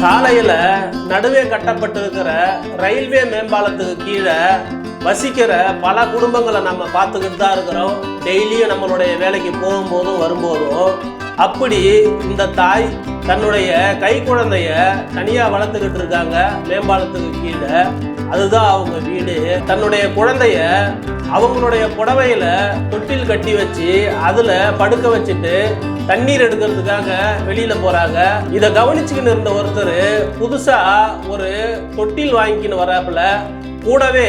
சாலையில நடுவே கட்டப்பட்டிருக்கிற ரயில்வே மேம்பாலத்துக்கு கீழே வசிக்கிற பல குடும்பங்களை நம்ம பார்த்துக்கிட்டு தான் இருக்கிறோம். டெய்லியும் நம்மளுடைய வேலைக்கு போகும்போதும் வரும்போதும். அப்படி இந்த தாய் தன்னுடைய கை குழந்தைய தனியா வளர்த்துக்கிட்டு இருக்காங்க மேம்பாலத்துக்கு கீழே. அதுதான் அவங்க வீடு. தன்னுடைய குழந்தைய அவங்களுடைய புடவையில தொட்டில் கட்டி வச்சு அதுல படுக்க வச்சுட்டு தண்ணீர் எடுக்கிறதுக்காக வெளியில போறாங்க. இதை கவனிச்சுக்கிட்டு இருந்த ஒருத்தர் புதுசா ஒரு தொட்டில் வாங்கிக்கின்னு வராப்புல, கூடவே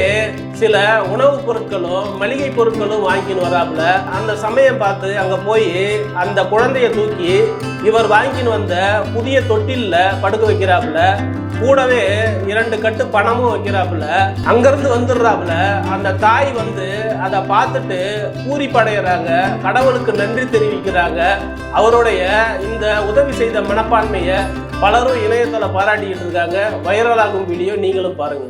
சில உணவுப் பொருட்களும் மளிகை பொருட்களும் வாங்கின்னு வராப்புல. அந்த சமயம் பார்த்து அங்க போய் அந்த குழந்தைய தூக்கி இவர் வாங்கின்னு வந்த புதிய தொட்டில்ல படுக்க வைக்கிறாப்புல. கூடவே 2 கட்டு பணமும் வைக்கிறாப்புல. அங்கிருந்து வந்துடுறாப்புல. அந்த தாய் வந்து அதை பார்த்துட்டு பூரிப்படைகிறாங்க, கடவுளுக்கு நன்றி தெரிவிக்கிறாங்க. அவருடைய இந்த உதவி செய்த மனப்பான்மையை பலரும் இணையத்தில் பாராட்டிக்கிட்டு இருக்காங்க. வைரலாகும் வீடியோ நீங்களும் பாருங்க.